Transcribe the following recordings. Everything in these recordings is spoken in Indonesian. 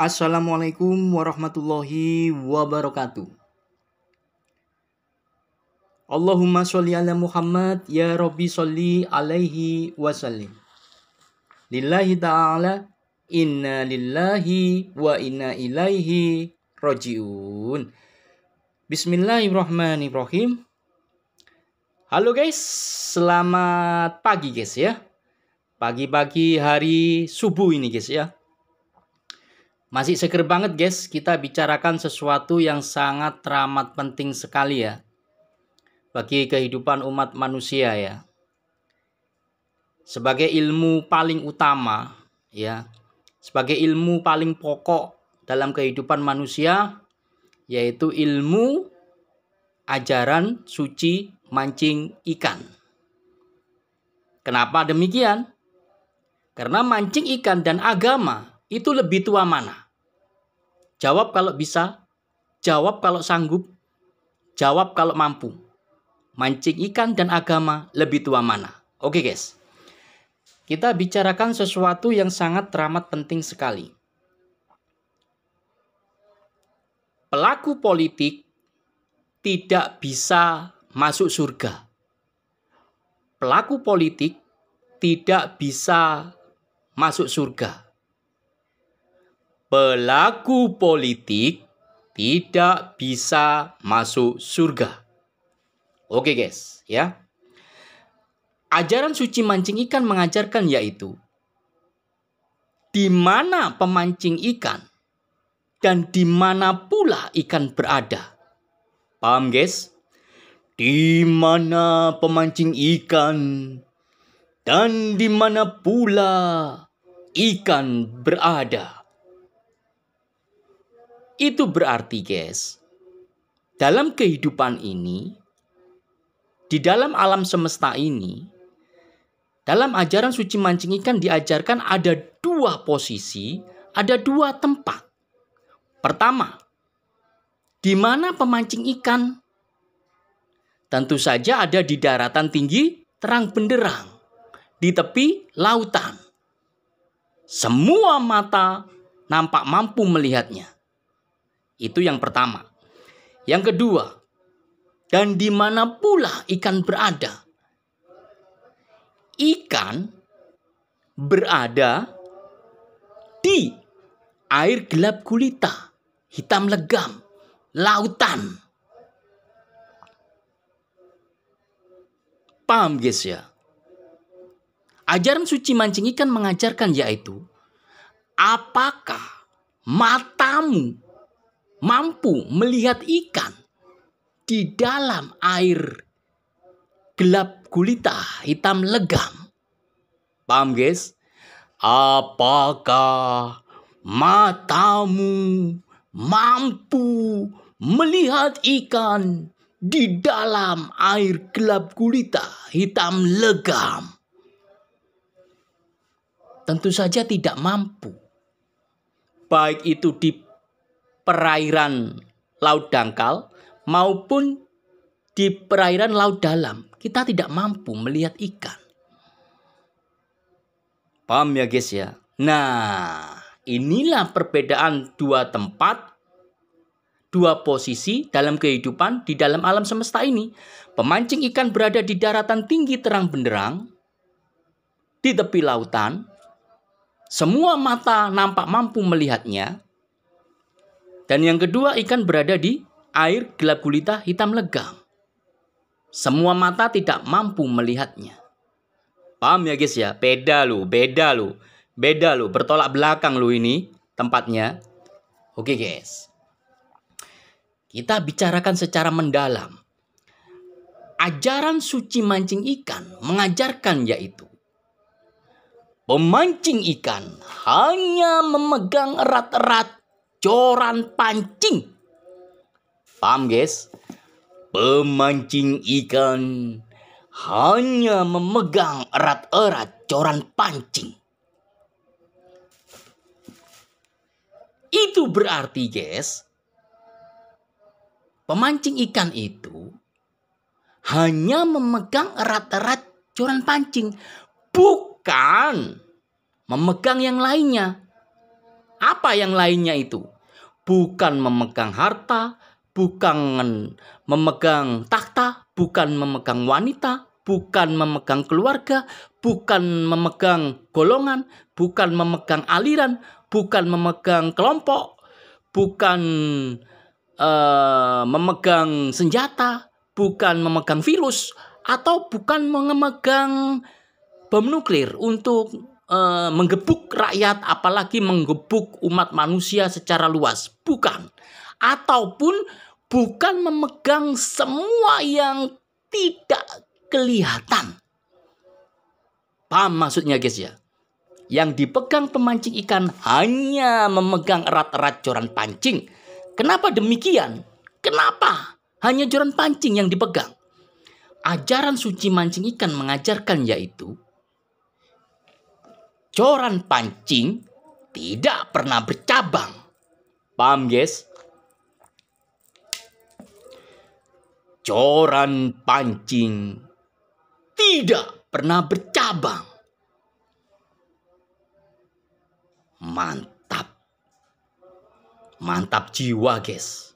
Assalamualaikum warahmatullahi wabarakatuh. Allahumma sholli ala Muhammad ya Rabbi sholli alaihi wasallim. Lillahi ta'ala inna lillahi wa inna ilaihi roji'un. Bismillahirrahmanirrahim. Halo guys, selamat pagi guys ya. Pagi-pagi hari subuh ini guys ya. Masih seger banget guys, kita bicarakan sesuatu yang sangat teramat penting sekali ya. Bagi kehidupan umat manusia ya. Sebagai ilmu paling utama ya. Sebagai ilmu paling pokok dalam kehidupan manusia, yaitu ilmu ajaran suci mancing ikan. Kenapa demikian? Karena mancing ikan dan agama itu lebih tua mana? Jawab kalau bisa, jawab kalau sanggup, jawab kalau mampu. Mancing ikan dan agama lebih tua mana? Oke guys, kita bicarakan sesuatu yang sangat teramat penting sekali. Pelaku politik tidak bisa masuk surga. Pelaku politik tidak bisa masuk surga. Pelaku politik tidak bisa masuk surga. Oke guys, ya. Ajaran suci mancing ikan mengajarkan yaitu di mana pemancing ikan dan di mana pula ikan berada. Paham guys? Di mana pemancing ikan dan di mana pula ikan berada. Itu berarti guys, dalam kehidupan ini, di dalam alam semesta ini, dalam ajaran suci mancing ikan diajarkan ada dua posisi, ada dua tempat. Pertama, di mana pemancing ikan? Tentu saja ada di daratan tinggi terang benderang, di tepi lautan. Semua mata nampak mampu melihatnya. Itu yang pertama. Yang kedua, dan di mana pula ikan berada? Ikan berada di air gelap gulita, hitam legam, lautan. Paham guys ya? Ajaran suci mancing ikan mengajarkan yaitu, apakah matamu mampu melihat ikan di dalam air gelap gulita, hitam legam? Paham guys? Apakah matamu mampu melihat ikan di dalam air gelap gulita, hitam legam? Tentu saja tidak mampu. Baik itu di perairan laut dangkal maupun di perairan laut dalam, kita tidak mampu melihat ikan. Paham ya guys ya? Nah, inilah perbedaan dua tempat, dua posisi dalam kehidupan di dalam alam semesta ini. Pemancing ikan berada di daratan tinggi terang benderang, di tepi lautan. Semua mata nampak mampu melihatnya. Dan yang kedua, ikan berada di air gelap gulita, hitam legam. Semua mata tidak mampu melihatnya. Paham ya guys ya? Beda lu. Bertolak belakang lu ini tempatnya. Oke guys. Kita bicarakan secara mendalam. Ajaran suci mancing ikan mengajarkan yaitu, pemancing ikan hanya memegang erat-erat coran pancing. Paham guys? Pemancing ikan hanya memegang erat-erat coran pancing. Itu berarti guys, pemancing ikan itu hanya memegang erat-erat coran pancing, bukan memegang yang lainnya. Apa yang lainnya itu? Bukan memegang harta, bukan memegang takhta, bukan memegang wanita, bukan memegang keluarga, bukan memegang golongan, bukan memegang aliran, bukan memegang kelompok, bukan memegang senjata, bukan memegang virus, atau bukan memegang bom nuklir untuk menggebuk rakyat, apalagi menggebuk umat manusia secara luas. Bukan. Ataupun bukan memegang semua yang tidak kelihatan. Paham maksudnya guys ya? Yang dipegang pemancing ikan hanya memegang erat-erat joran pancing. Kenapa demikian? Kenapa hanya joran pancing yang dipegang? Ajaran suci mancing ikan mengajarkan yaitu joran pancing tidak pernah bercabang. Paham guys? Joran pancing tidak pernah bercabang. Mantap. Mantap jiwa guys.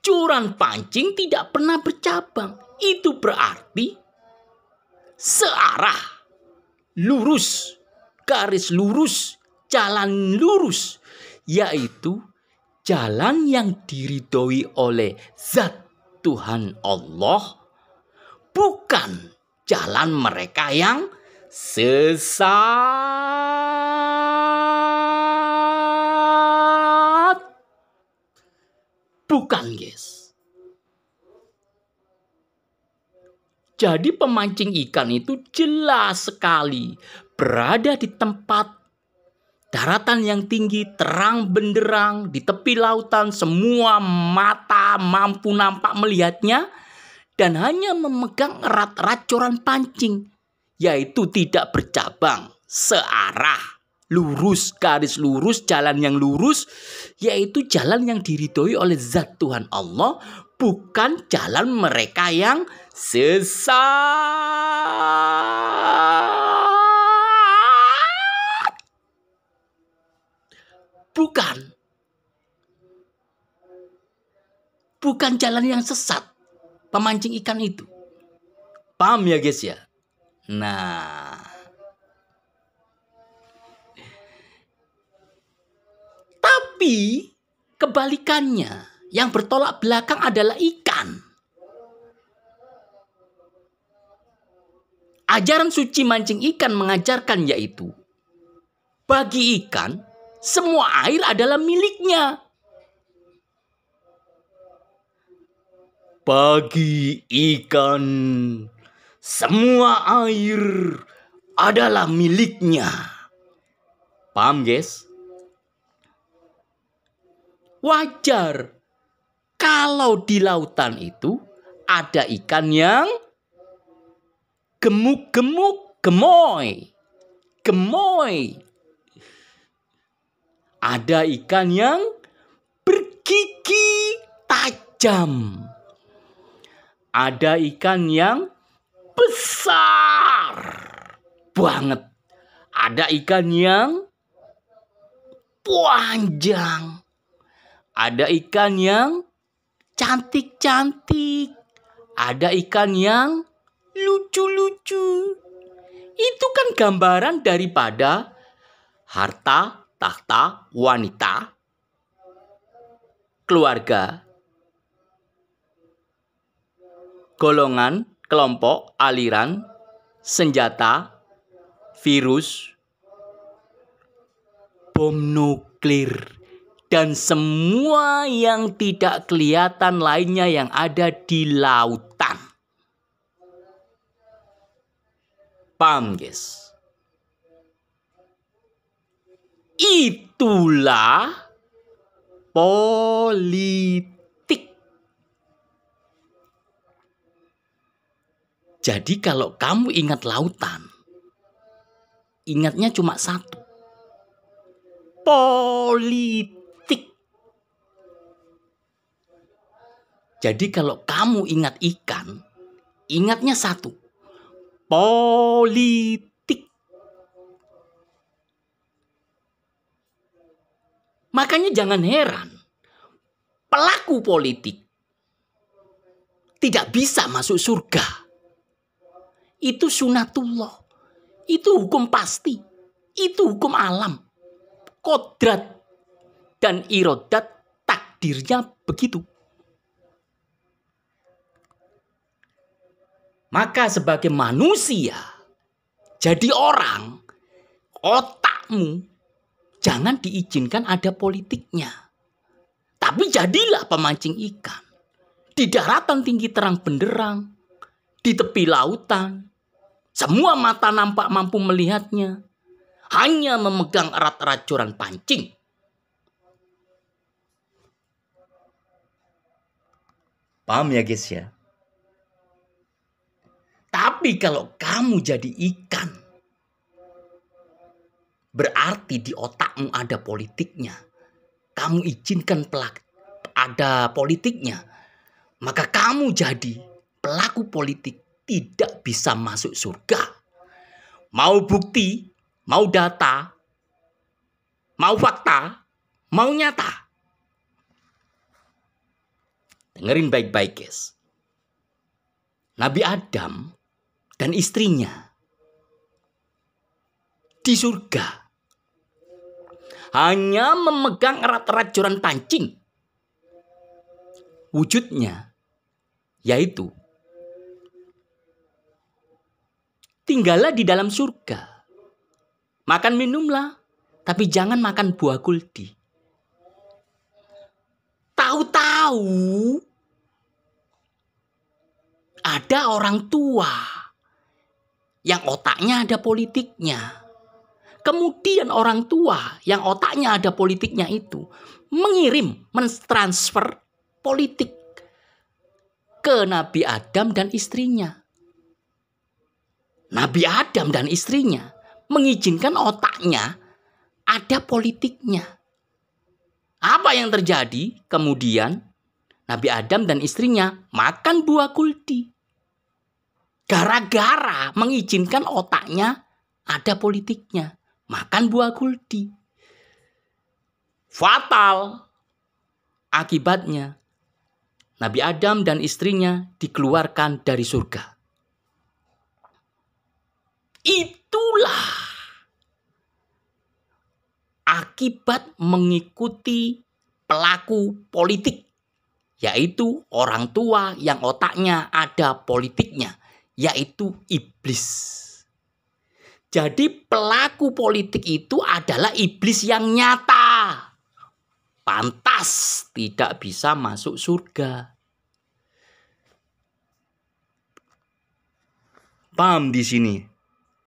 Joran pancing tidak pernah bercabang. Itu berarti searah, lurus, garis lurus, jalan lurus, yaitu jalan yang diridhoi oleh Zat Tuhan Allah, bukan jalan mereka yang sesat. Bukan guys. Jadi pemancing ikan itu jelas sekali berada di tempat daratan yang tinggi, terang benderang, di tepi lautan, semua mata mampu nampak melihatnya, dan hanya memegang erat-erat joran pancing, yaitu tidak bercabang, searah, lurus, garis lurus, jalan yang lurus, yaitu jalan yang diridhoi oleh Zat Tuhan Allah, bukan jalan mereka yang sesat. Bukan jalan yang sesat pemancing ikan itu. Paham ya guys ya? Nah, tapi kebalikannya, yang bertolak belakang adalah ikan. Ajaran suci mancing ikan mengajarkan yaitu bagi ikan semua air adalah miliknya. Bagi ikan semua air adalah miliknya. Paham guys? Wajar kalau di lautan itu ada ikan yang gemuk-gemuk, gemoy. Ada ikan yang bergigi tajam. Ada ikan yang besar banget. Ada ikan yang panjang. Ada ikan yang cantik-cantik. Ada ikan yang lucu-lucu. Itu kan gambaran daripada harta, takhta, wanita, keluarga, golongan, kelompok, aliran, senjata, virus, bom nuklir, dan semua yang tidak kelihatan lainnya yang ada di lautan. Paham guys? Itulah politik. Jadi kalau kamu ingat lautan, ingatnya cuma satu. Politik. Jadi kalau kamu ingat ikan, ingatnya satu. Politik. Makanya jangan heran pelaku politik tidak bisa masuk surga. Itu sunatullah. Itu hukum pasti. Itu hukum alam. Kodrat dan irodat takdirnya begitu. Maka sebagai manusia, jadi orang, otakmu jangan diizinkan ada politiknya. Tapi jadilah pemancing ikan. Di daratan tinggi terang benderang, di tepi lautan, semua mata nampak mampu melihatnya. Hanya memegang erat-erat joran pancing. Paham ya guys ya? Tapi kalau kamu jadi ikan, berarti di otakmu ada politiknya. Kamu izinkan ada politiknya. Maka kamu jadi pelaku politik tidak bisa masuk surga. Mau bukti, mau data, mau fakta, mau nyata. Dengerin baik-baik guys. Nabi Adam dan istrinya di surga hanya memegang erat-erat joran pancing. Wujudnya yaitu tinggallah di dalam surga. Makan minumlah, tapi jangan makan buah kuldi. Tahu-tahu ada orang tua yang otaknya ada politiknya. Kemudian orang tua yang otaknya ada politiknya itu mentransfer politik ke Nabi Adam dan istrinya. Nabi Adam dan istrinya mengizinkan otaknya ada politiknya. Apa yang terjadi? Kemudian Nabi Adam dan istrinya makan buah kuldi. Gara-gara mengizinkan otaknya ada politiknya. Makan buah kuldi. Fatal. Akibatnya Nabi Adam dan istrinya dikeluarkan dari surga. Itulah akibat mengikuti pelaku politik, yaitu orang tua yang otaknya ada politiknya, yaitu iblis. Jadi pelaku politik itu adalah iblis yang nyata. Pantas tidak bisa masuk surga. Paham di sini?